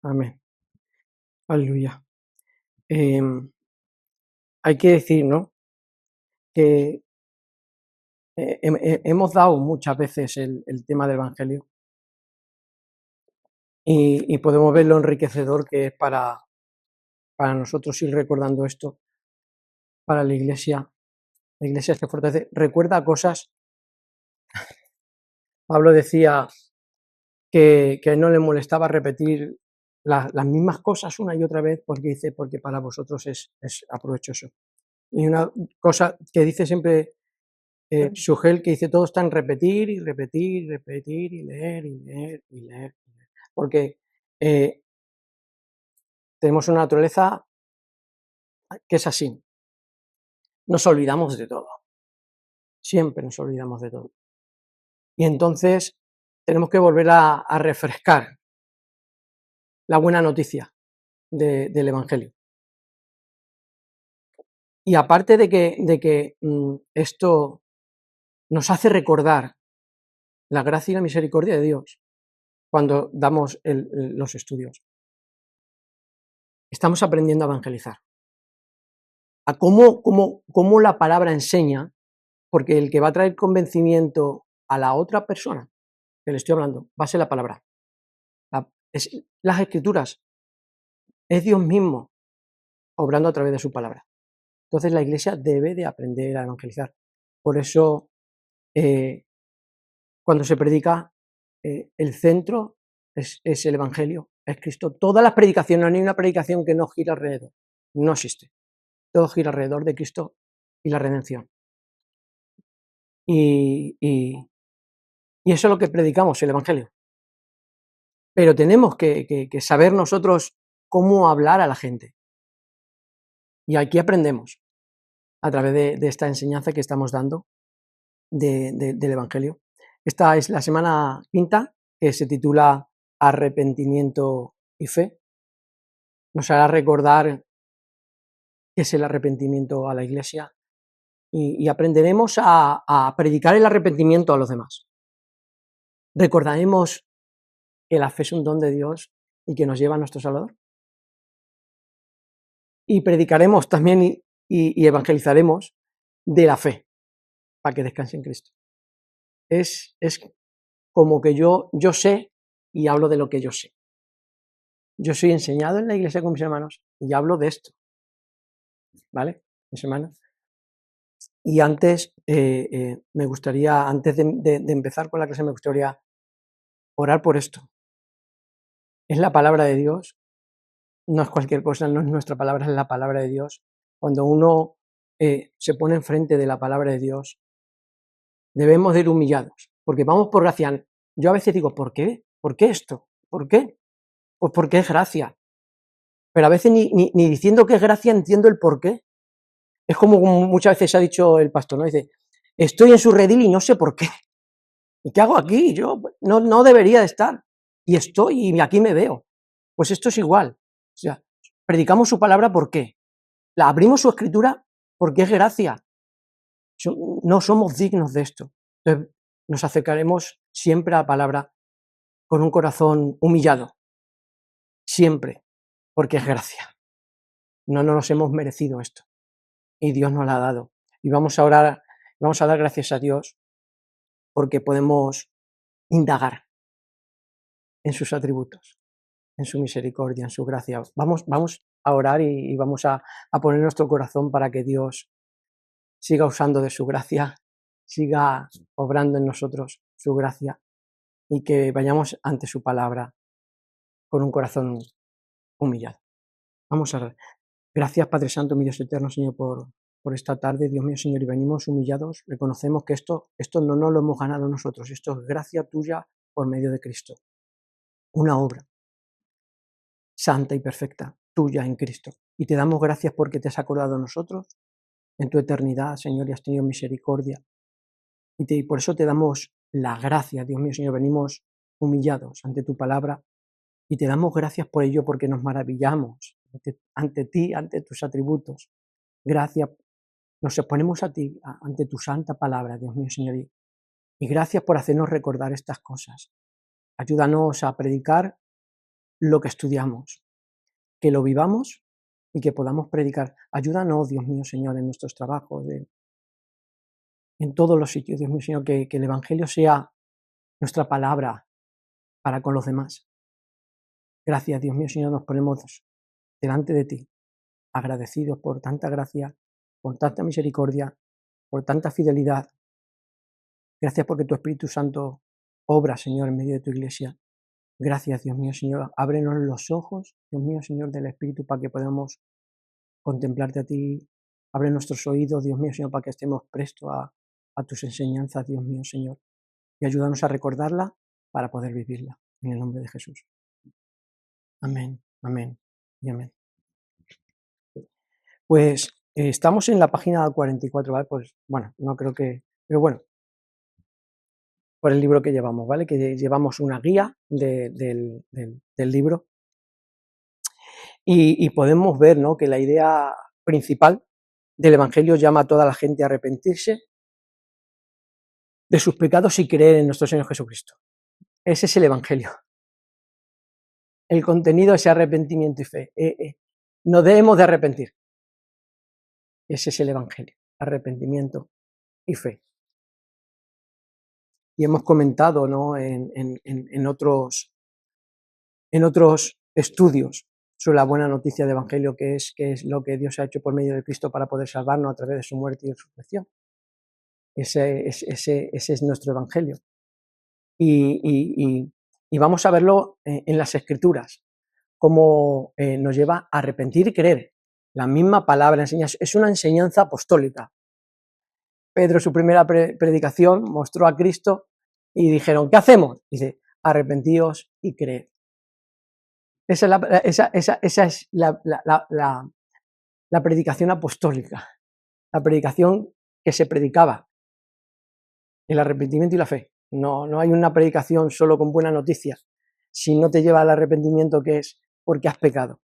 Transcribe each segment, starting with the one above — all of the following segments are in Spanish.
Amén. Aleluya. Em, Hay que decir, ¿no?, que hemos dado muchas veces el tema del Evangelio y podemos ver lo enriquecedor que es para nosotros ir recordando esto, para la iglesia. La iglesia se fortalece. Recuerda cosas. Pablo decía que a él no le molestaba repetir las mismas cosas una y otra vez porque para vosotros es aprovechoso. Y una cosa que dice siempre Sugel, que dice todo está en repetir y repetir y repetir y leer y leer y leer. Porque tenemos una naturaleza que es así. Nos olvidamos de todo. Siempre nos olvidamos de todo. Y entonces tenemos que volver a refrescar la buena noticia del Evangelio. Y aparte de que esto nos hace recordar la gracia y la misericordia de Dios cuando damos los estudios, estamos aprendiendo a evangelizar. A cómo la palabra enseña, porque el que va a traer convencimiento a la otra persona que le estoy hablando va a ser la palabra. Las Escrituras, es Dios mismo obrando a través de su palabra. Entonces la iglesia debe de aprender a evangelizar. Por eso, cuando se predica, el centro es el Evangelio, es Cristo. Todas las predicaciones, no hay una predicación que no gira alrededor, no existe. Todo gira alrededor de Cristo y la redención. Y eso es lo que predicamos, el Evangelio. Pero tenemos que saber nosotros cómo hablar a la gente. Y aquí aprendemos, a través de esta enseñanza que estamos dando del Evangelio. Esta es la semana quinta, que se titula Arrepentimiento y Fe. Nos hará recordar qué es el arrepentimiento a la iglesia y aprenderemos a predicar el arrepentimiento a los demás. Recordaremos que la fe es un don de Dios y que nos lleva a nuestro Salvador. Y predicaremos también y evangelizaremos de la fe, para que descanse en Cristo. Es como que yo sé y hablo de lo que yo sé. Yo soy enseñado en la iglesia con mis hermanos y hablo de esto, ¿vale, mis hermanos? Y antes, me gustaría, antes de empezar con la clase, me gustaría orar por esto. Es la palabra de Dios, no es cualquier cosa, no es nuestra palabra, es la palabra de Dios. Cuando uno se pone enfrente de la palabra de Dios, debemos de ir humillados, porque vamos por gracia. Yo a veces digo, ¿por qué? ¿Por qué esto? ¿Por qué? Pues porque es gracia. Pero a veces ni diciendo que es gracia entiendo el por qué. Es como muchas veces ha dicho el pastor, ¿no? Dice, estoy en su redil y no sé por qué. ¿Y qué hago aquí? Yo no debería de estar. Y estoy, y aquí me veo. Pues esto es igual. O sea, predicamos su palabra, ¿por qué? La abrimos su escritura porque es gracia. No somos dignos de esto. Entonces, nos acercaremos siempre a la palabra con un corazón humillado. Siempre. Porque es gracia. No nos hemos merecido esto. Y Dios nos la ha dado. Y vamos a orar, vamos a dar gracias a Dios porque podemos indagar en sus atributos, en su misericordia, en su gracia. Vamos a orar y vamos a poner nuestro corazón para que Dios siga usando de su gracia, siga obrando en nosotros su gracia y que vayamos ante su palabra con un corazón humillado. Vamos a orar. Gracias, Padre Santo, mi Dios eterno, Señor, por esta tarde, Dios mío, Señor, y venimos humillados, reconocemos que esto no lo hemos ganado nosotros, esto es gracia tuya por medio de Cristo. Una obra santa y perfecta, tuya en Cristo. Y te damos gracias porque te has acordado de nosotros en tu eternidad, Señor, y has tenido misericordia. Y por eso te damos la gracia, Dios mío, Señor, venimos humillados ante tu palabra y te damos gracias por ello porque nos maravillamos ante ti, ante tus atributos. Gracias, nos exponemos a ti, ante tu santa palabra, Dios mío, Señor, y gracias por hacernos recordar estas cosas. Ayúdanos a predicar lo que estudiamos, que lo vivamos y que podamos predicar. Ayúdanos, Dios mío, Señor, en nuestros trabajos, en todos los sitios, Dios mío, Señor, que el Evangelio sea nuestra palabra para con los demás. Gracias, Dios mío, Señor, nos ponemos delante de ti, agradecidos por tanta gracia, por tanta misericordia, por tanta fidelidad. Gracias porque tu Espíritu Santo obra, Señor, en medio de tu iglesia. Gracias, Dios mío, Señor. Ábrenos los ojos, Dios mío, Señor, del Espíritu, para que podamos contemplarte a ti. Abre nuestros oídos, Dios mío, Señor, para que estemos prestos a tus enseñanzas, Dios mío, Señor. Y ayúdanos a recordarla para poder vivirla. En el nombre de Jesús. Amén, amén y amén. Pues estamos en la página 44, ¿vale? Pues bueno, no creo que... Pero bueno, por el libro que llevamos, ¿vale? Que llevamos una guía del libro. Y podemos ver, ¿no?, que la idea principal del Evangelio llama a toda la gente a arrepentirse de sus pecados y creer en nuestro Señor Jesucristo. Ese es el Evangelio. El contenido es arrepentimiento y fe. Nos debemos de arrepentir. Ese es el Evangelio, arrepentimiento y fe. Y hemos comentado, ¿no?, en otros estudios sobre la buena noticia del Evangelio, que es lo que Dios ha hecho por medio de Cristo para poder salvarnos a través de su muerte y resurrección. Ese es nuestro Evangelio. Y vamos a verlo en las Escrituras, cómo nos lleva a arrepentir y creer. La misma palabra es una enseñanza apostólica. Pedro, en su primera predicación, mostró a Cristo y dijeron, ¿qué hacemos? Dice, arrepentíos y creed. Esa es la predicación apostólica, la predicación que se predicaba, el arrepentimiento y la fe. No hay una predicación solo con buenas noticias, si no te lleva al arrepentimiento, que es porque has pecado.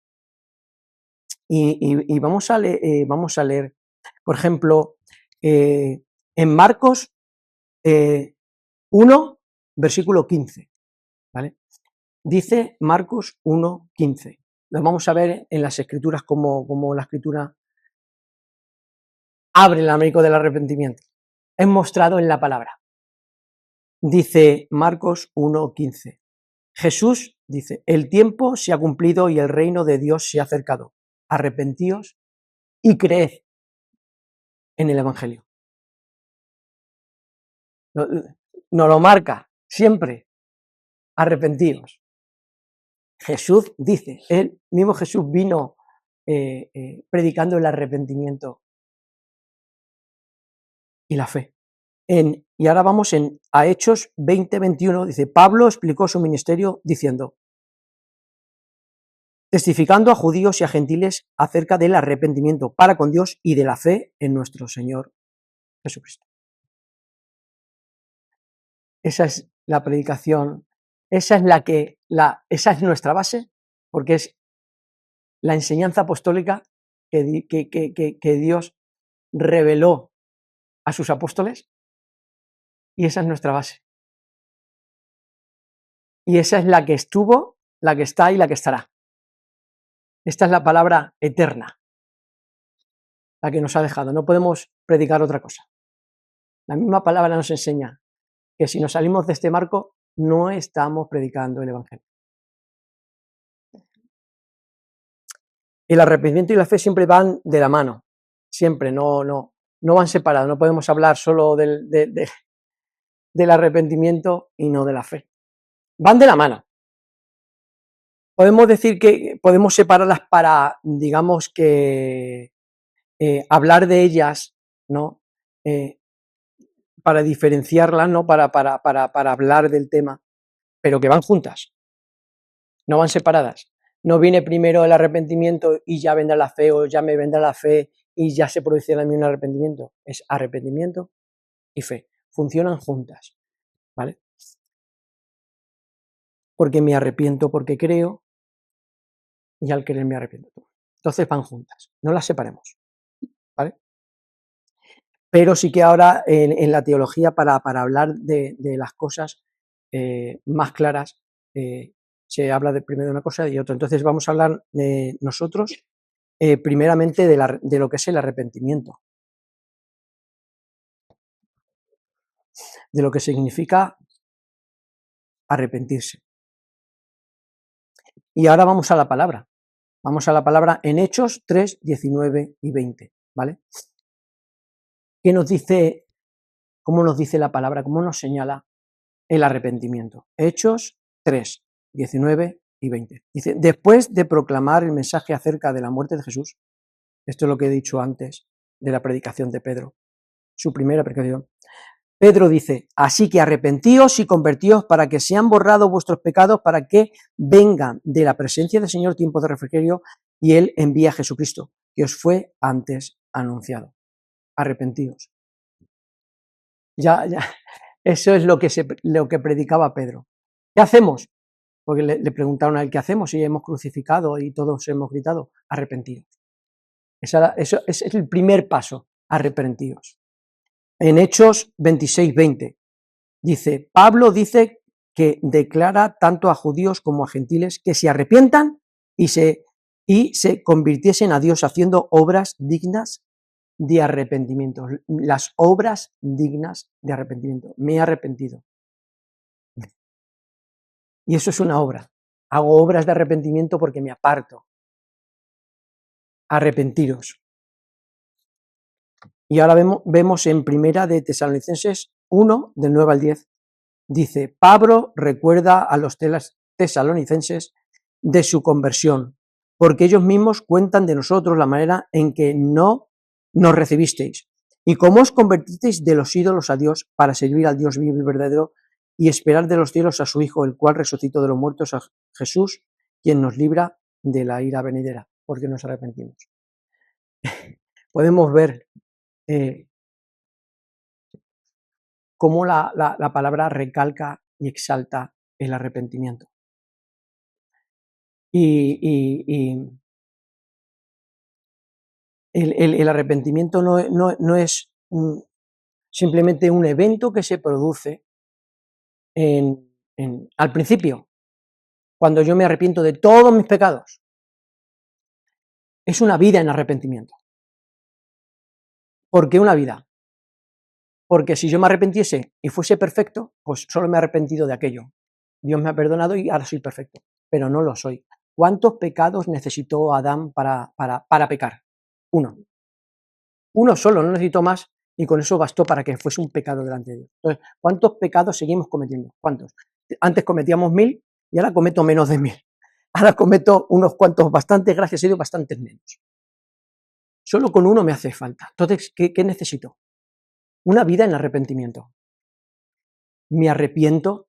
Y vamos a leer, por ejemplo, en Marcos 1, versículo 15, ¿vale? Dice Marcos 1, 15. Lo vamos a ver en las Escrituras, como la Escritura abre el abanico del arrepentimiento. Es mostrado en la palabra. Dice Marcos 1, 15. Jesús dice, el tiempo se ha cumplido y el reino de Dios se ha acercado. Arrepentíos y creed en el Evangelio. Nos lo marca siempre. Arrepentíos. Jesús dice, él mismo Jesús vino predicando el arrepentimiento y la fe. Y ahora vamos a Hechos 20, 21, dice, Pablo explicó su ministerio diciendo, testificando a judíos y a gentiles acerca del arrepentimiento para con Dios y de la fe en nuestro Señor Jesucristo. Esa es la predicación, esa es nuestra base, porque es la enseñanza apostólica que Dios reveló a sus apóstoles, y esa es nuestra base. Y esa es la que estuvo, la que está y la que estará. Esta es la palabra eterna, la que nos ha dejado. No podemos predicar otra cosa. La misma palabra nos enseña que si nos salimos de este marco, no estamos predicando el Evangelio. El arrepentimiento y la fe siempre van de la mano, siempre, no van separados. No podemos hablar solo del arrepentimiento y no de la fe. Van de la mano. Podemos decir que podemos separarlas para, digamos que, hablar de ellas, ¿no? Para diferenciarlas, ¿no? Para hablar del tema, pero que van juntas, no van separadas. No viene primero el arrepentimiento y ya vendrá la fe, o ya me vendrá la fe y ya se producirá en mí un arrepentimiento. Es arrepentimiento y fe. Funcionan juntas, ¿vale? Porque me arrepiento, porque creo, y al creer me arrepiento. Entonces van juntas, no las separemos, ¿vale? Pero sí que ahora en la teología, para hablar de las cosas más claras, se habla primero de una cosa y otra. Entonces vamos a hablar nosotros primeramente de lo que es el arrepentimiento, de lo que significa arrepentirse. Y ahora vamos a la palabra. Vamos a la palabra en Hechos 3, 19 y 20, ¿vale? ¿Qué nos dice, cómo nos dice la palabra, cómo nos señala el arrepentimiento? Hechos 3, 19 y 20. Dice, después de proclamar el mensaje acerca de la muerte de Jesús, esto es lo que he dicho antes de la predicación de Pedro, su primera predicación, Pedro dice, así que arrepentíos y convertíos para que sean borrados vuestros pecados, para que vengan de la presencia del Señor tiempos de refrigerio, y Él envía a Jesucristo, que os fue antes anunciado. Arrepentíos. Ya, eso es lo que predicaba Pedro. ¿Qué hacemos? Porque le preguntaron a él, ¿qué hacemos? Y hemos crucificado y todos hemos gritado, arrepentidos. Eso es el primer paso, arrepentidos. En Hechos 26, 20, dice, Pablo dice que declara tanto a judíos como a gentiles que se arrepientan y se convirtiesen a Dios haciendo obras dignas de arrepentimiento, las obras dignas de arrepentimiento. Me he arrepentido. Y eso es una obra. Hago obras de arrepentimiento porque me aparto. Arrepentiros. Y ahora vemos en primera de Tesalonicenses 1, del 9 al 10, dice, Pablo recuerda a los tesalonicenses de su conversión, porque ellos mismos cuentan de nosotros la manera en que no nos recibisteis, y cómo os convertisteis de los ídolos a Dios para servir al Dios vivo y verdadero y esperar de los cielos a su Hijo, el cual resucitó de los muertos, a Jesús, quien nos libra de la ira venidera, porque nos arrepentimos. Podemos ver cómo la palabra recalca y exalta el arrepentimiento. Y el arrepentimiento no es simplemente un evento que se produce al principio, cuando yo me arrepiento de todos mis pecados. Es una vida en arrepentimiento. ¿Por qué una vida? Porque si yo me arrepentiese y fuese perfecto, pues solo me he arrepentido de aquello. Dios me ha perdonado y ahora soy perfecto, pero no lo soy. ¿Cuántos pecados necesitó Adán para pecar? Uno. Uno solo, no necesitó más, y con eso bastó para que fuese un pecado delante de Dios. Entonces, ¿cuántos pecados seguimos cometiendo? ¿Cuántos? Antes cometíamos 1000 y ahora cometo menos de 1000. Ahora cometo unos cuantos, bastantes, gracias a Dios, bastantes menos. Solo con uno me hace falta. Entonces, ¿qué necesito? Una vida en arrepentimiento. Me arrepiento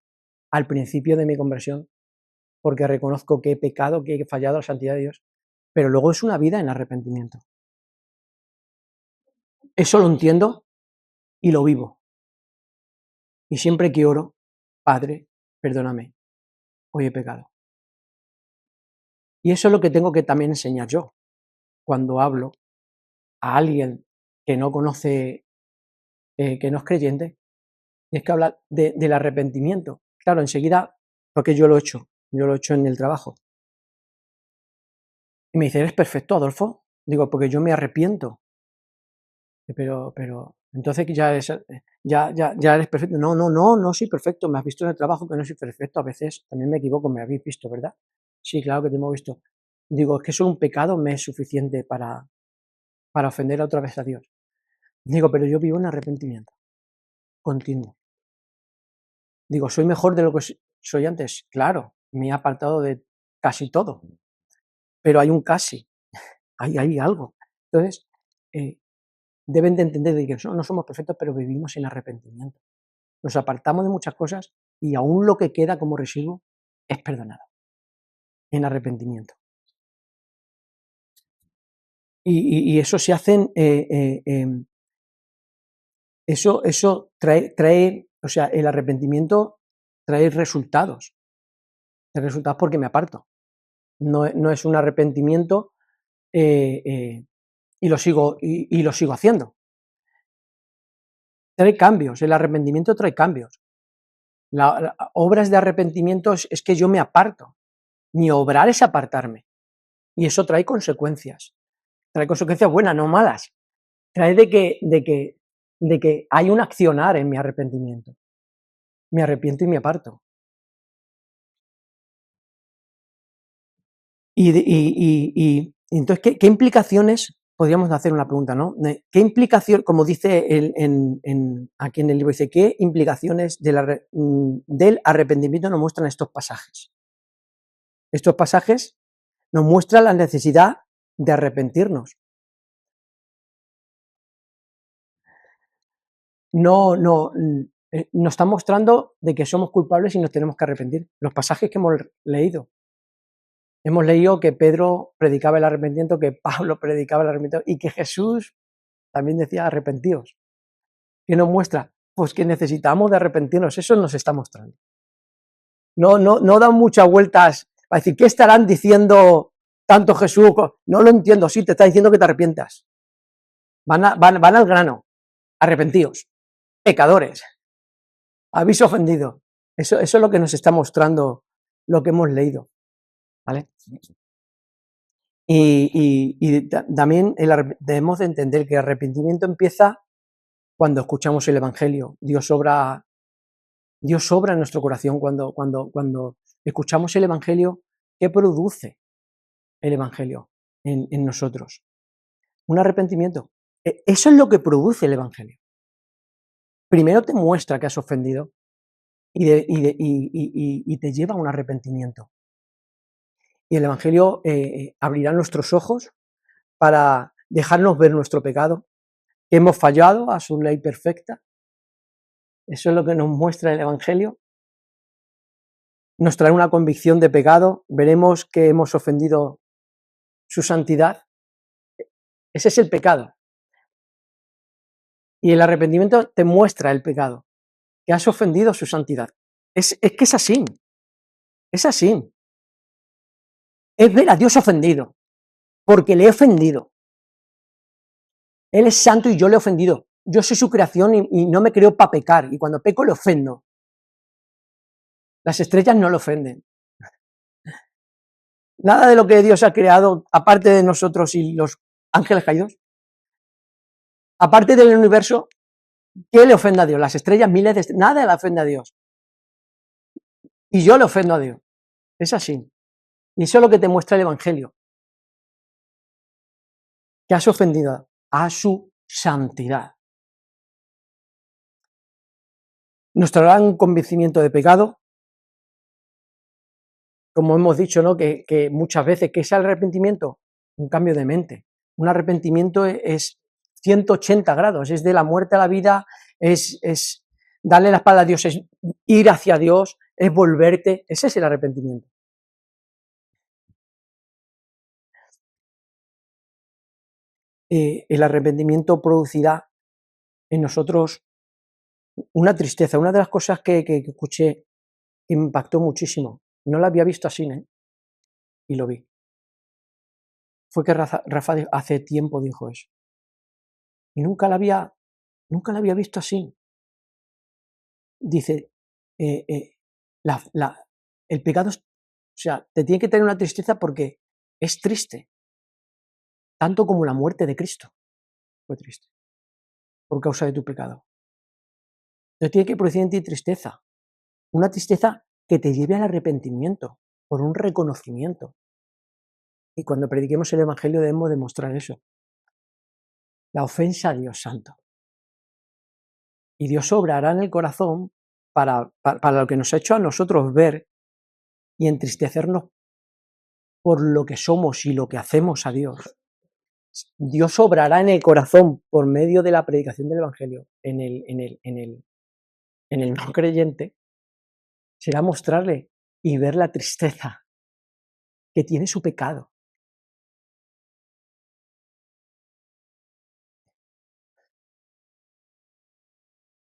al principio de mi conversión porque reconozco que he pecado, que he fallado a la santidad de Dios, pero luego es una vida en arrepentimiento. Eso lo entiendo y lo vivo. Y siempre que oro, Padre, perdóname, hoy he pecado. Y eso es lo que tengo que también enseñar yo cuando hablo a alguien que no conoce, que no es creyente, y es que habla del arrepentimiento. Claro, enseguida, porque yo lo he hecho en el trabajo. Y me dice, ¿eres perfecto, Adolfo? Digo, porque yo me arrepiento. Pero, entonces ya eres perfecto. No soy perfecto. Me has visto en el trabajo que no soy perfecto. A veces también me equivoco, me habéis visto, ¿verdad? Sí, claro que te hemos visto. Digo, es que solo un pecado me es suficiente para ofender otra vez a Dios. Digo, pero yo vivo en arrepentimiento continuo. Digo, ¿soy mejor de lo que soy antes? Claro, me he apartado de casi todo, pero hay un casi, hay algo. Entonces, deben de entender que no somos perfectos, pero vivimos en arrepentimiento. Nos apartamos de muchas cosas y aún lo que queda como residuo es perdonado, en arrepentimiento. Y eso se hacen, eso trae, o sea, el arrepentimiento trae resultados porque me aparto. No es un arrepentimiento y lo sigo haciendo. Trae cambios, el arrepentimiento trae cambios. Obras de arrepentimiento es que yo me aparto. Mi obrar es apartarme. Y eso trae consecuencias. Trae consecuencias buenas, no malas. Trae de que hay un accionar en mi arrepentimiento. Me arrepiento y me aparto. Y entonces, ¿qué implicaciones? Podríamos hacer una pregunta, ¿no? ¿Qué implicación, como dice aquí en el libro, dice, qué implicaciones del arrepentimiento nos muestran estos pasajes? Estos pasajes nos muestran la necesidad de arrepentirnos. Nos está mostrando de que somos culpables y nos tenemos que arrepentir. Los pasajes que hemos leído que Pedro predicaba el arrepentimiento, que Pablo predicaba el arrepentimiento y que Jesús también decía arrepentíos. ¿Qué nos muestra? Pues que necesitamos de arrepentirnos, eso nos está mostrando. No dan muchas vueltas para decir, ¿qué estarán diciendo tanto Jesús? No lo entiendo, sí, te está diciendo que te arrepientas. Van al grano, arrepentíos, pecadores, habéis ofendido. Eso es lo que nos está mostrando lo que hemos leído, ¿vale? Y también debemos de entender que el arrepentimiento empieza cuando escuchamos el Evangelio. Dios obra en nuestro corazón cuando escuchamos el Evangelio. ¿Qué produce el Evangelio en nosotros? Un arrepentimiento. Eso es lo que produce el Evangelio. Primero te muestra que has ofendido y te lleva a un arrepentimiento. Y el Evangelio abrirá nuestros ojos para dejarnos ver nuestro pecado, que hemos fallado a su ley perfecta. Eso es lo que nos muestra el Evangelio. Nos trae una convicción de pecado, veremos que hemos ofendido su santidad. Ese es el pecado. Y el arrepentimiento te muestra el pecado, que has ofendido su santidad. Es que es así. Es así. Es ver a Dios ofendido, porque le he ofendido. Él es santo y yo le he ofendido. Yo soy su creación y no me creo para pecar, y cuando peco le ofendo. Las estrellas no lo ofenden. Nada de lo que Dios ha creado, aparte de nosotros y los ángeles caídos, aparte del universo, ¿qué le ofende a Dios? Las estrellas, miles de estrellas, nada le ofende a Dios. Y yo le ofendo a Dios. Es así. Y eso es lo que te muestra el Evangelio. Que has ofendido a su santidad. Nos traerá un convencimiento de pecado, como hemos dicho, ¿no? Que muchas veces, ¿qué es el arrepentimiento? Un cambio de mente. Un arrepentimiento es 180 grados, es de la muerte a la vida, es darle la espalda a Dios, es ir hacia Dios, es volverte. Ese es el arrepentimiento. El arrepentimiento producirá en nosotros una tristeza. Una de las cosas que escuché que me impactó muchísimo, no la había visto así, ¿eh? Y lo vi. Fue que Rafa hace tiempo dijo eso. Y nunca la había visto así. Dice, el pecado, o sea, te tiene que tener una tristeza porque es triste, tanto como la muerte de Cristo fue triste, por causa de tu pecado. Te tiene que producir en ti tristeza, una tristeza que te lleve al arrepentimiento, por un reconocimiento. Y cuando prediquemos el Evangelio debemos demostrar eso. La ofensa a Dios Santo. Y Dios obrará en el corazón para lo que nos ha hecho a nosotros ver y entristecernos por lo que somos y lo que hacemos a Dios. Dios obrará en el corazón por medio de la predicación del Evangelio en el no creyente, será mostrarle y ver la tristeza que tiene su pecado.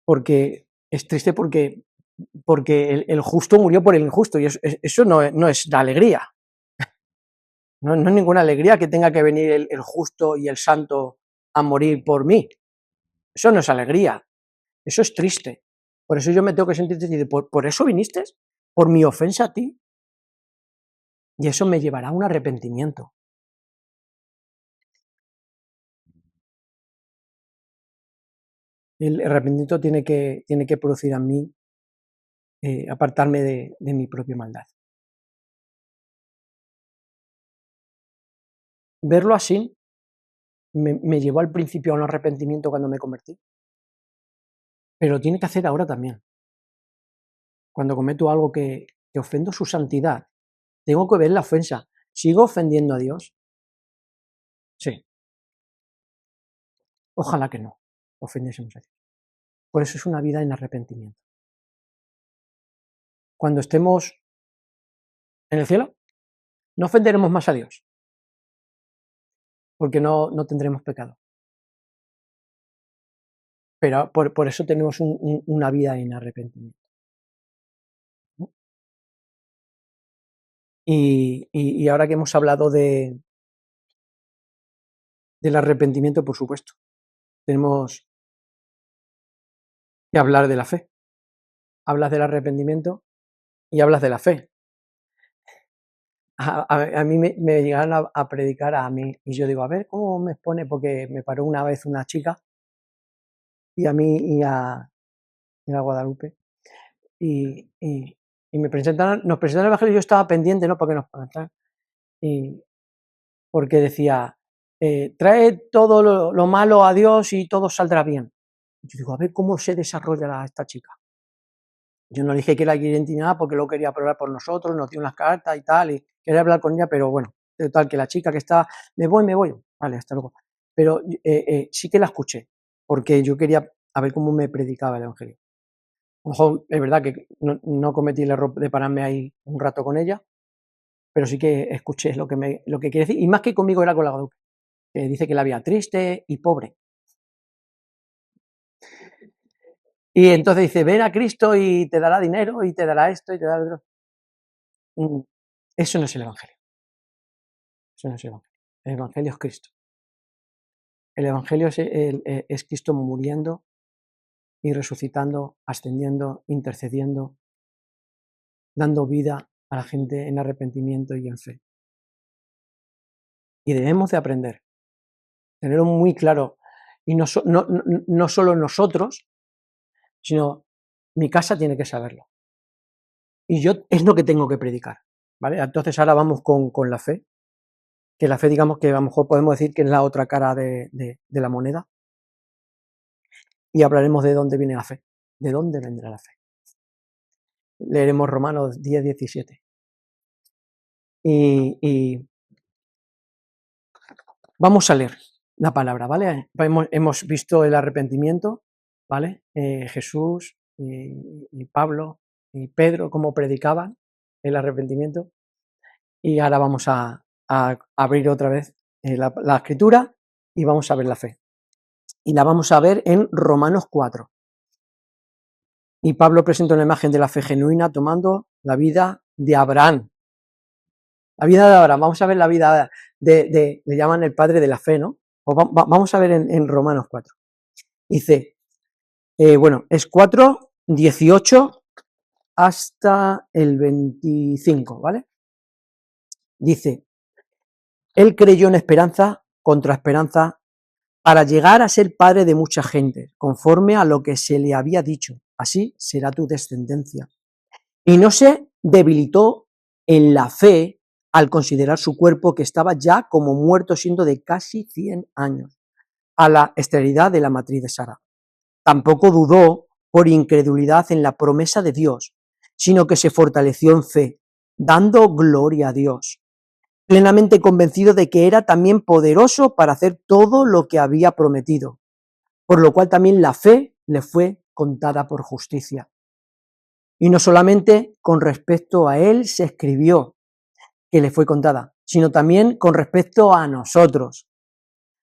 Porque es triste porque el justo murió por el injusto y eso no es la alegría. No es ninguna alegría que tenga que venir el justo y el santo a morir por mí. Eso no es alegría, eso es triste. Por eso yo me tengo que sentir triste. ¿Por eso viniste? ¿Por mi ofensa a ti? Y eso me llevará a un arrepentimiento. El arrepentimiento tiene que producir en mí apartarme de mi propia maldad. Verlo así me llevó al principio a un arrepentimiento cuando me convertí, pero lo tiene que hacer ahora también. Cuando cometo algo que ofendo su santidad, tengo que ver la ofensa. ¿Sigo ofendiendo a Dios? Sí. Ojalá que no ofendiésemos a Dios. Por eso es una vida en arrepentimiento. Cuando estemos en el cielo, no ofenderemos más a Dios, porque no tendremos pecado. Pero por eso tenemos una vida en arrepentimiento. Y ahora que hemos hablado del arrepentimiento, por supuesto, tenemos que hablar de la fe. Hablas del arrepentimiento y hablas de la fe. A mí me llegaron a predicar a mí, y yo digo, a ver, ¿cómo me expone? Porque me paró una vez una chica, y a mí y a Guadalupe, y nos presentaron el Evangelio, y yo estaba pendiente, ¿no? Porque nos presentaran, y porque decía, trae todo lo malo a Dios y todo saldrá bien. Yo digo, a ver cómo se desarrolla esta chica. Yo no dije que era cliente ni nada porque lo quería probar por nosotros, nos dio unas cartas y tal, y quería hablar con ella, pero bueno, total, que la chica que está, me voy, vale, hasta luego. Pero sí que la escuché, porque yo quería a ver cómo me predicaba el Evangelio. A lo mejor es verdad que no cometí el error de pararme ahí un rato con ella, pero sí que escuché lo que quiere decir, y más que conmigo era con la Guadalupe, que dice que la veía triste y pobre. Y entonces dice, ven a Cristo y te dará dinero, y te dará esto, y te dará lo otro. Eso no es el Evangelio. Eso no es el Evangelio. El Evangelio es Cristo. El Evangelio es Cristo muriendo y resucitando, ascendiendo, intercediendo, dando vida a la gente en arrepentimiento y en fe. Y debemos de aprender, tenerlo muy claro, y no solo nosotros, sino mi casa tiene que saberlo. Y yo es lo que tengo que predicar, ¿vale? Entonces ahora vamos con la fe, que la fe, digamos, que a lo mejor podemos decir que es la otra cara de la moneda, y hablaremos de dónde viene la fe, de dónde vendrá la fe. Leeremos Romanos 10, 17. Y vamos a leer la palabra, ¿vale? Hemos visto el arrepentimiento, ¿vale? Jesús y Pablo y Pedro, cómo predicaban el arrepentimiento. Y ahora vamos a abrir otra vez la escritura y vamos a ver la fe. Y la vamos a ver en Romanos 4. Y Pablo presenta una imagen de la fe genuina tomando la vida de Abraham. La vida de Abraham, vamos a ver la vida le llaman el padre de la fe, ¿no? Pues vamos a ver en Romanos 4. Dice, bueno, es 4, 18 hasta el 25, ¿vale? Dice, él creyó en esperanza contra esperanza para llegar a ser padre de mucha gente, conforme a lo que se le había dicho, así será tu descendencia. Y no se debilitó en la fe al considerar su cuerpo que estaba ya como muerto, siendo de casi 100 años, a la esterilidad de la matriz de Sara. Tampoco dudó por incredulidad en la promesa de Dios, sino que se fortaleció en fe, dando gloria a Dios, plenamente convencido de que era también poderoso para hacer todo lo que había prometido, por lo cual también la fe le fue contada por justicia. Y no solamente con respecto a él se escribió que le fue contada, sino también con respecto a nosotros,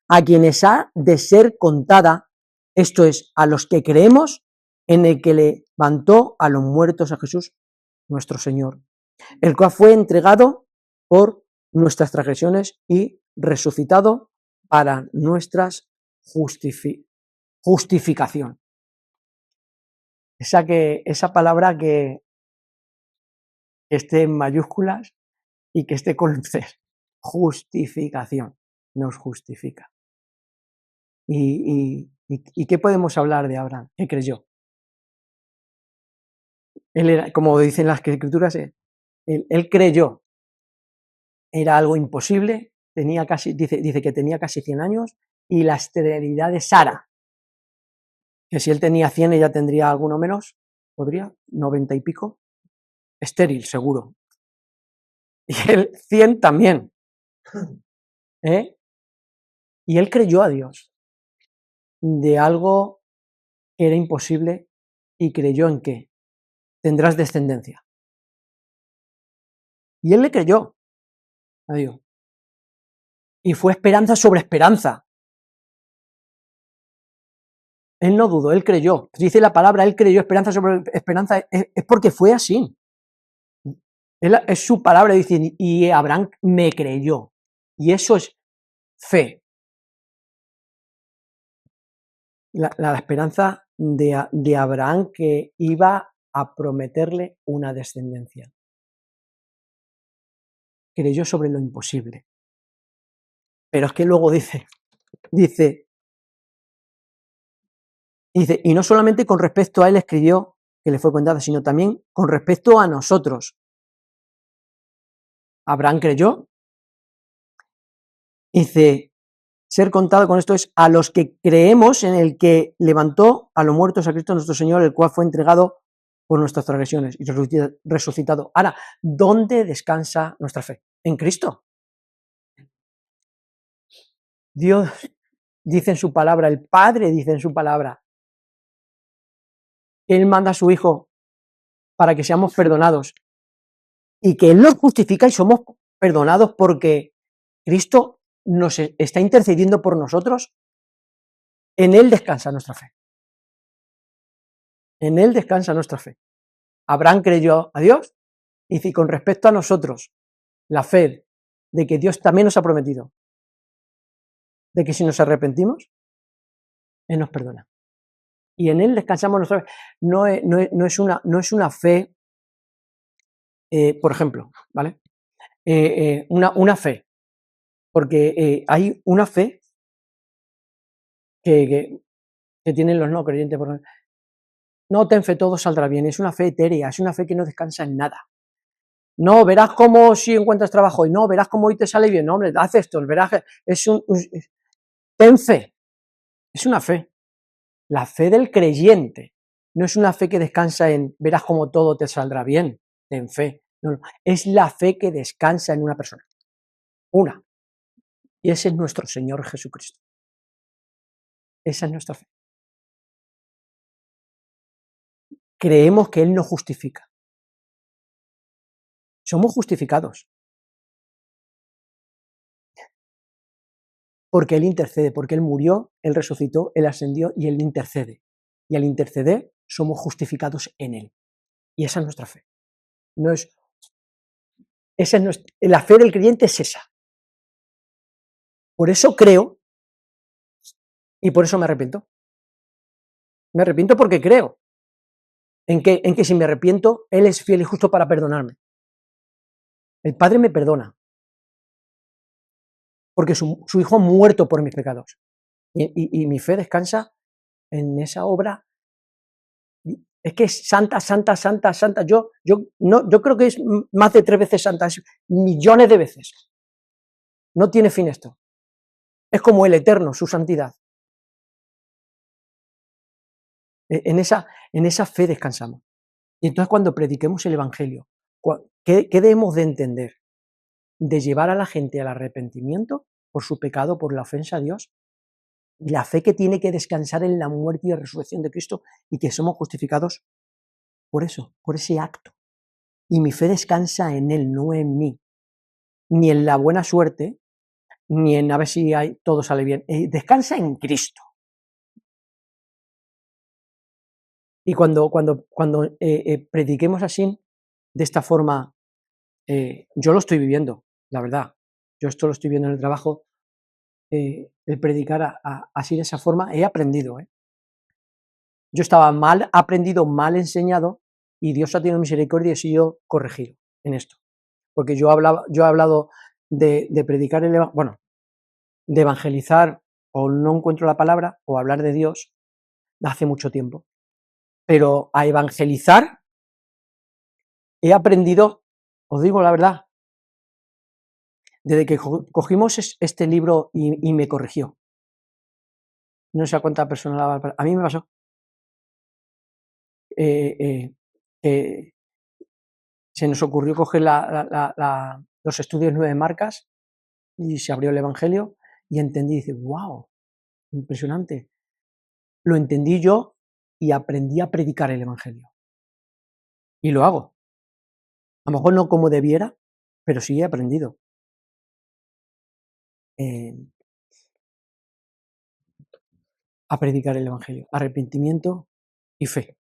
a quienes ha de ser contada, esto es, a los que creemos en el que levantó a los muertos a Jesús, nuestro Señor, el cual fue entregado por nuestras transgresiones y resucitado para nuestras justificación. Esa palabra que esté en mayúsculas y que este concepto, justificación, nos justifica. ¿Y qué podemos hablar de Abraham? ¿Qué creyó? Él era, como dicen las escrituras, él creyó, era algo imposible, tenía casi, dice que tenía casi 100 años, y la esterilidad de Sara, que si él tenía 100 ella tendría alguno menos, podría, 90 y pico, estéril, seguro. Y él 100 también. Y él creyó a Dios de algo que era imposible y creyó en que tendrás descendencia. Y él le creyó a Dios. Y fue esperanza sobre esperanza. Él no dudó, él creyó. Dice la palabra, él creyó, esperanza sobre esperanza, es porque fue así. Es su palabra, dice, y Abraham me creyó. Y eso es fe. La esperanza de Abraham que iba a prometerle una descendencia. Creyó sobre lo imposible. Pero es que luego dice, y no solamente con respecto a él escribió que le fue contada, sino también con respecto a nosotros. Abraham creyó, dice, ser contado con esto es a los que creemos en el que levantó a los muertos a Cristo nuestro Señor, el cual fue entregado por nuestras transgresiones y resucitado. Ahora, ¿dónde descansa nuestra fe? En Cristo. Dios dice en su palabra, el Padre dice en su palabra, Él manda a su Hijo para que seamos perdonados y que Él nos justifica y somos perdonados porque Cristo nos está intercediendo por nosotros. En Él descansa nuestra fe. En Él descansa nuestra fe. Abraham creyó a Dios y si con respecto a nosotros, la fe de que Dios también nos ha prometido, de que si nos arrepentimos, Él nos perdona. Y en Él descansamos nuestra fe. No es una fe, por ejemplo, ¿vale? Una fe, porque hay una fe que tienen los no creyentes. Por ejemplo, no ten fe, todo saldrá bien. Es una fe etérea, es una fe que no descansa en nada. No, verás cómo si encuentras trabajo y no, verás cómo hoy te sale bien. No, hombre, haz esto, verás, ten fe. Es una fe. La fe del creyente no es una fe que descansa en verás cómo todo te saldrá bien. Ten fe. No. Es la fe que descansa en una persona. Una. Y ese es nuestro Señor Jesucristo. Esa es nuestra fe. Creemos que Él nos justifica. Somos justificados. Porque Él intercede, porque Él murió, Él resucitó, Él ascendió y Él intercede. Y al interceder somos justificados en Él. Y esa es nuestra fe. La fe del creyente es esa. Por eso creo y por eso me arrepiento. Me arrepiento porque creo en que si me arrepiento, Él es fiel y justo para perdonarme. El Padre me perdona porque su Hijo ha muerto por mis pecados. Y mi fe descansa en esa obra. Es que es santa, santa, santa, santa. Yo creo que es más de 3 veces santa, es millones de veces. No tiene fin esto. Es como el eterno, su santidad. En esa fe descansamos. Y entonces cuando prediquemos el Evangelio, ¿qué debemos de entender? De llevar a la gente al arrepentimiento por su pecado, por la ofensa a Dios, y la fe que tiene que descansar en la muerte y la resurrección de Cristo y que somos justificados por eso, por ese acto. Y mi fe descansa en Él, no en mí, ni en la buena suerte, ni en a ver si todo sale bien. Descansa en Cristo. Y cuando prediquemos así, de esta forma, yo lo estoy viviendo, la verdad. Yo esto lo estoy viendo en el trabajo, el predicar así de esa forma, he aprendido. Yo estaba mal aprendido, mal enseñado, y Dios ha tenido misericordia y he sido corregido en esto. porque yo he hablado de predicar bueno, de evangelizar, o no encuentro la palabra, o hablar de Dios, hace mucho tiempo. Pero a evangelizar he aprendido, os digo la verdad, desde que cogimos este libro y me corrigió. No sé a cuántas personas a mí me pasó. Se nos ocurrió coger los estudios 9 marcas y se abrió el Evangelio y entendí, dice, wow, impresionante. Lo entendí yo y aprendí a predicar el Evangelio. Y lo hago. A lo mejor no como debiera, pero sí he aprendido. A predicar el Evangelio, arrepentimiento y fe.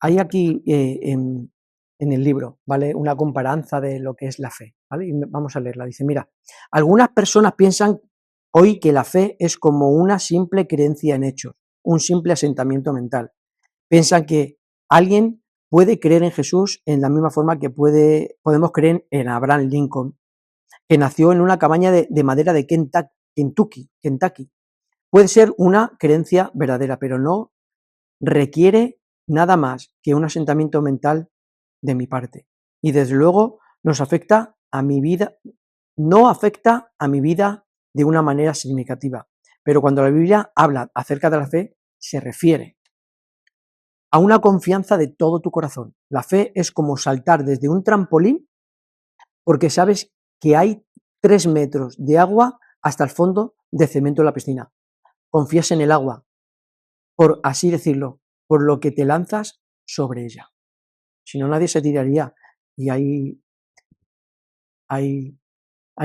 Hay aquí en el libro, ¿vale? Una comparanza de lo que es la fe, ¿vale? Y vamos a leerla. Dice, mira, algunas personas piensan hoy que la fe es como una simple creencia en hechos, un simple asentamiento mental. Piensan que alguien puede creer en Jesús en la misma forma que podemos creer en Abraham Lincoln, que nació en una cabaña de madera de Kentucky. Puede ser una creencia verdadera, pero no requiere nada más que un asentamiento mental de mi parte. Y desde luego nos afecta a mi vida, no afecta a mi vida de una manera significativa. Pero cuando la Biblia habla acerca de la fe, se refiere a una confianza de todo tu corazón. La fe es como saltar desde un trampolín porque sabes que hay 3 metros de agua hasta el fondo de cemento de la piscina. Confías en el agua, por así decirlo, por lo que te lanzas sobre ella. Si no, nadie se tiraría. Y hay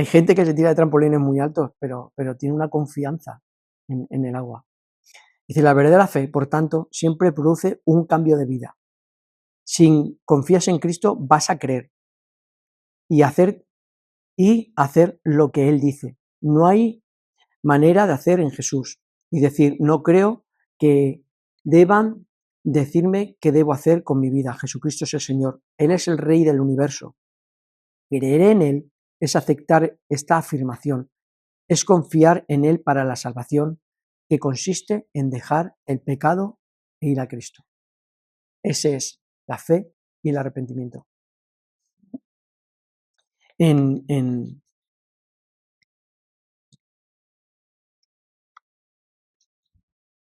gente que se tira de trampolines muy altos, pero tiene una confianza en el agua. Dice, la verdadera fe, por tanto, siempre produce un cambio de vida. Si confías en Cristo, vas a creer y hacer lo que Él dice. No hay manera de hacer en Jesús y decir, no creo que deban decirme qué debo hacer con mi vida. Jesucristo es el Señor. Él es el Rey del universo. Creer en Él es aceptar esta afirmación, es confiar en Él para la salvación, que consiste en dejar el pecado e ir a Cristo. Ese es la fe y el arrepentimiento.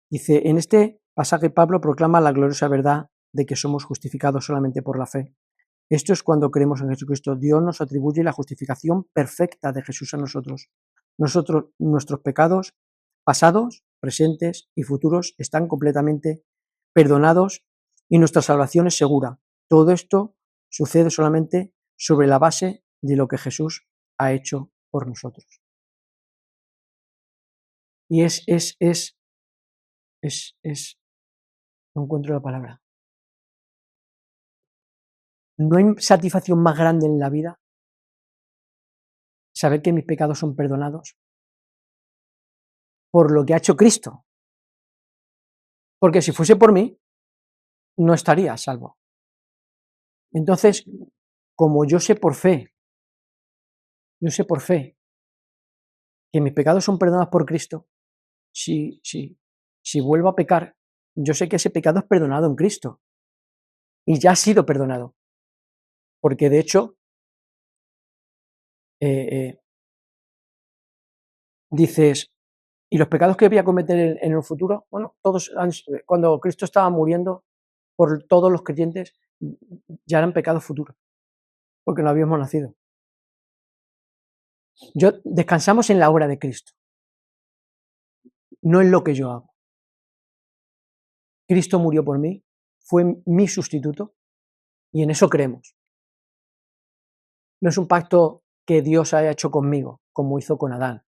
Dice, en este pasaje Pablo proclama la gloriosa verdad de que somos justificados solamente por la fe. Esto es cuando creemos en Jesucristo. Dios nos atribuye la justificación perfecta de Jesús a nosotros. Nuestros pecados pasados, presentes y futuros están completamente perdonados y nuestra salvación es segura. Todo esto sucede solamente sobre la base de lo que Jesús ha hecho por nosotros. Y no encuentro la palabra. No hay satisfacción más grande en la vida saber que mis pecados son perdonados por lo que ha hecho Cristo. Porque si fuese por mí, no estaría salvo. Entonces, como yo sé por fe que mis pecados son perdonados por Cristo, si vuelvo a pecar, yo sé que ese pecado es perdonado en Cristo y ya ha sido perdonado. Porque de hecho, dices, ¿y los pecados que voy a cometer en el futuro? Bueno, cuando Cristo estaba muriendo por todos los creyentes, ya eran pecados futuros, porque no habíamos nacido. Descansamos en la obra de Cristo, no en lo que yo hago. Cristo murió por mí, fue mi sustituto y en eso creemos. No es un pacto que Dios haya hecho conmigo, como hizo con Adán.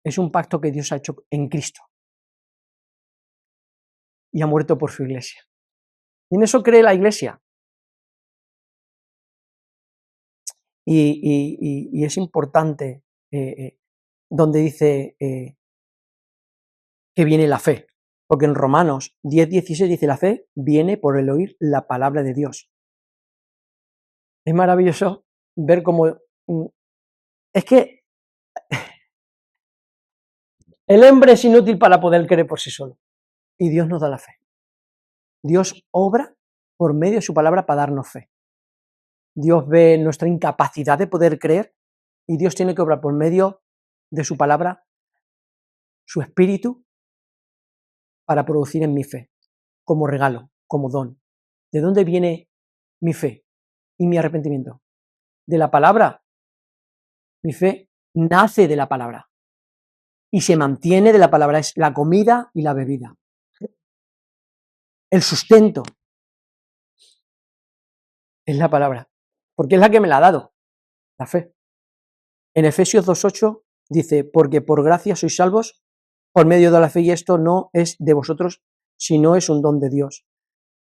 Es un pacto que Dios ha hecho en Cristo y ha muerto por su iglesia. Y en eso cree la iglesia. Y es importante donde dice que viene la fe. Porque en Romanos 10:16 dice, la fe viene por el oír la palabra de Dios. Es maravilloso ver cómo... Es que el hombre es inútil para poder creer por sí solo. Y Dios nos da la fe. Dios obra por medio de su palabra para darnos fe. Dios ve nuestra incapacidad de poder creer y Dios tiene que obrar por medio de su palabra, su espíritu, para producir en mi fe, como regalo, como don. ¿De dónde viene mi fe y mi arrepentimiento? De la palabra. Mi fe nace de la palabra y se mantiene de la palabra, es la comida y la bebida. El sustento es la palabra, porque es la que me la ha dado, la fe. En Efesios 2:8 dice, porque por gracia sois salvos por medio de la fe, y esto no es de vosotros, sino es un don de Dios,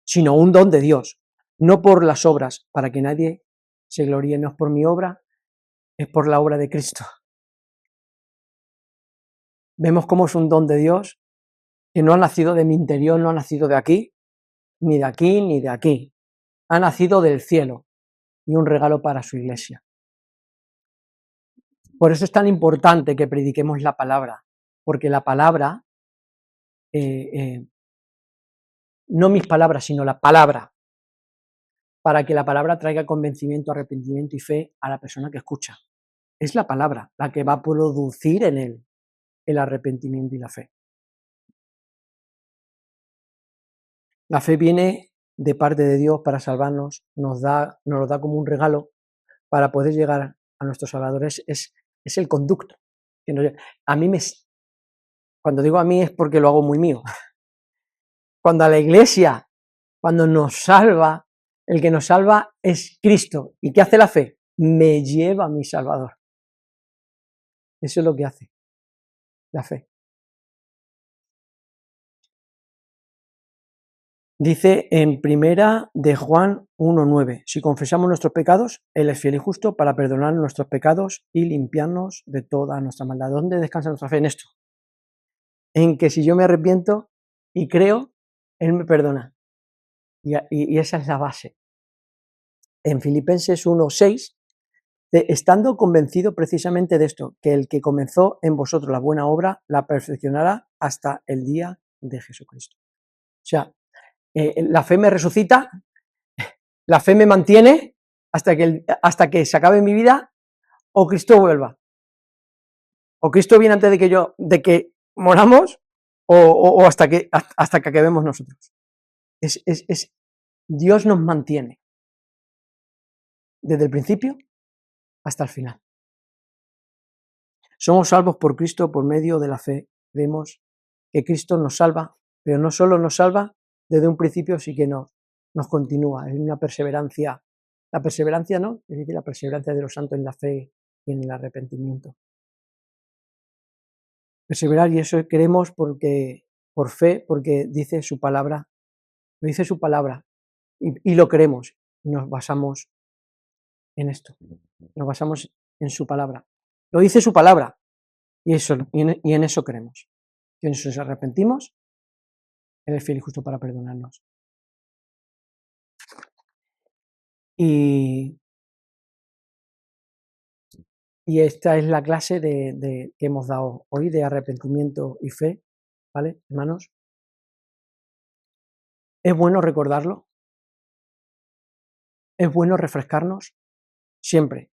sino un don de Dios, no por las obras, para que nadie se gloríe, no es por mi obra, es por la obra de Cristo. Vemos cómo es un don de Dios, que no ha nacido de mi interior, no ha nacido de aquí, ni de aquí, ni de aquí. Ha nacido del cielo y un regalo para su iglesia. Por eso es tan importante que prediquemos la palabra, porque la palabra, no mis palabras, sino la palabra, para que la palabra traiga convencimiento, arrepentimiento y fe a la persona que escucha. Es la palabra la que va a producir en él el arrepentimiento y la fe. La fe viene de parte de Dios para salvarnos, nos lo da como un regalo para poder llegar a nuestro Salvador. Es el conducto. Cuando digo a mí es porque lo hago muy mío. Cuando a la iglesia, cuando nos salva, el que nos salva es Cristo. ¿Y qué hace la fe? Me lleva a mi Salvador. Eso es lo que hace la fe. Dice en primera de Juan 1:9, si confesamos nuestros pecados, Él es fiel y justo para perdonar nuestros pecados y limpiarnos de toda nuestra maldad. ¿Dónde descansa nuestra fe? En esto. En que si yo me arrepiento y creo, Él me perdona. Y esa es la base. En Filipenses 1:6, estando convencido precisamente de esto, que el que comenzó en vosotros la buena obra, la perfeccionará hasta el día de Jesucristo. O sea, la fe me resucita, la fe me mantiene hasta que se acabe mi vida o Cristo vuelva. O Cristo viene antes de que moramos o hasta que acabemos nosotros. Dios nos mantiene desde el principio hasta el final. Somos salvos por Cristo por medio de la fe. Vemos que Cristo nos salva, pero no solo nos salva desde un principio, sí que nos continúa. Es una perseverancia. La perseverancia, ¿no? Es decir, la perseverancia de los santos en la fe y en el arrepentimiento. Perseverar, y eso queremos por fe, porque dice su palabra, lo dice su palabra, y lo creemos, y nos basamos en esto, nos basamos en su palabra. Lo dice su palabra, y en eso creemos. Que nos arrepentimos, Él es fiel y justo para perdonarnos. Y esta es la clase que hemos dado hoy de arrepentimiento y fe, ¿vale, hermanos? Es bueno recordarlo, es bueno refrescarnos siempre,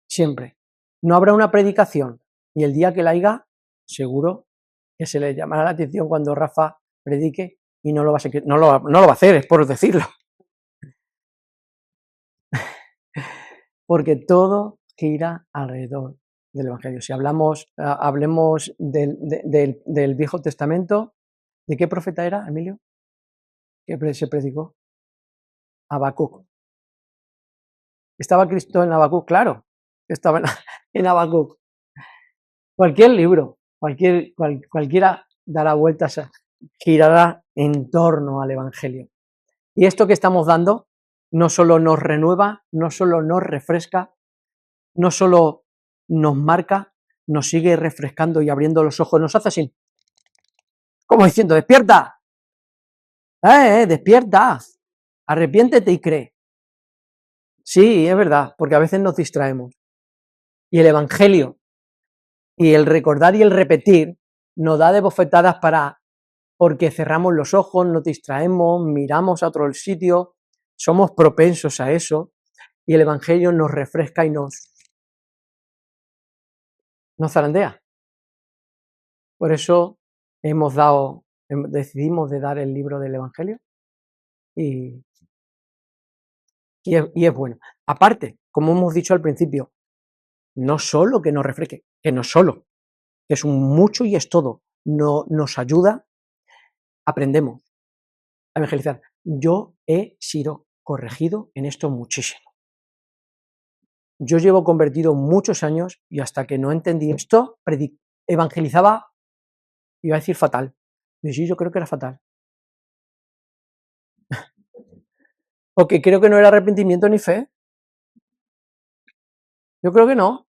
siempre. No habrá una predicación y el día que la haya, seguro que se le llamará la atención cuando Rafa predique y no lo va a hacer, es por decirlo. Porque todo gira alrededor del Evangelio. Si hablemos del Viejo Testamento, ¿de qué profeta era, Emilio? ¿Qué se predicó? Habacuc. ¿Estaba Cristo en Habacuc? Claro, estaba en Habacuc. Cualquier libro, cualquiera dará vueltas, girará en torno al Evangelio. Y esto que estamos dando no solo nos renueva, no solo nos refresca, no solo nos marca, nos sigue refrescando y abriendo los ojos, nos hace así. como diciendo, despierta, despierta, arrepiéntete y cree. Sí, es verdad, porque a veces nos distraemos. Y el Evangelio y el recordar y el repetir nos da de bofetadas porque cerramos los ojos, nos distraemos, miramos a otro sitio, somos propensos a eso, y el Evangelio nos refresca y nos zarandea. Por eso decidimos de dar el libro del Evangelio y es bueno. Aparte, como hemos dicho al principio, no solo que nos refresque, que no solo, que es un mucho y es todo, nos ayuda, aprendemos a evangelizar. Yo he sido corregido en esto muchísimo. Yo llevo convertido muchos años y hasta que no entendí esto, evangelizaba, iba a decir fatal. Y sí, yo creo que era fatal. Porque creo que no era arrepentimiento ni fe. Yo creo que no.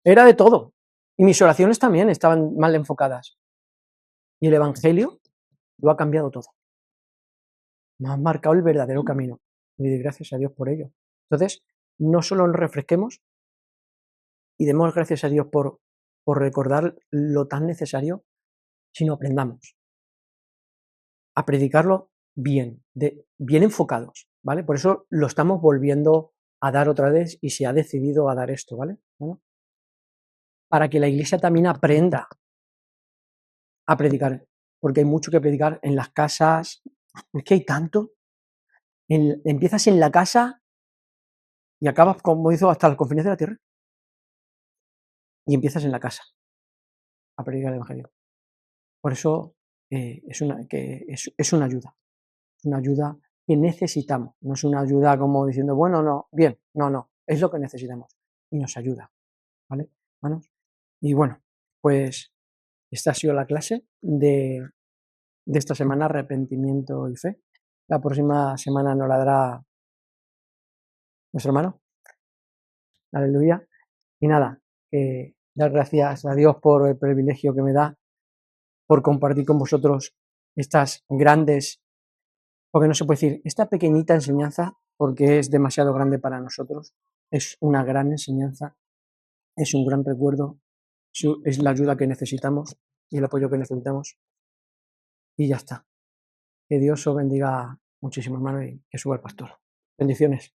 Era de todo. Y mis oraciones también estaban mal enfocadas. Y el Evangelio lo ha cambiado todo. Me ha marcado el verdadero camino. Y doy gracias a Dios por ello. Entonces, no solo nos refresquemos y demos gracias a Dios por recordar lo tan necesario, sino aprendamos a predicarlo bien, bien enfocados, ¿vale? Por eso lo estamos volviendo a dar otra vez y se ha decidido a dar esto, ¿vale? Bueno, para que la iglesia también aprenda a predicar, porque hay mucho que predicar en las casas, es que hay tanto, empiezas en la casa y acabas, como hizo hasta las conferencias de la tierra, y empiezas en la casa a predicar el Evangelio. Por eso es una ayuda que necesitamos, no es una ayuda como diciendo, bueno, no, bien, no, es lo que necesitamos y nos ayuda, ¿vale, hermanos? Y bueno, pues esta ha sido la clase de esta semana, arrepentimiento y fe. La próxima semana nos la dará nuestro hermano. Aleluya. Y nada, dar gracias a Dios por el privilegio que me da, por compartir con vosotros estas grandes, porque no se puede decir, esta pequeñita enseñanza, porque es demasiado grande para nosotros, es una gran enseñanza, es un gran recuerdo, es la ayuda que necesitamos y el apoyo que necesitamos. Y ya está. Que Dios os bendiga muchísimo, hermano, y que suba el pastor. Bendiciones.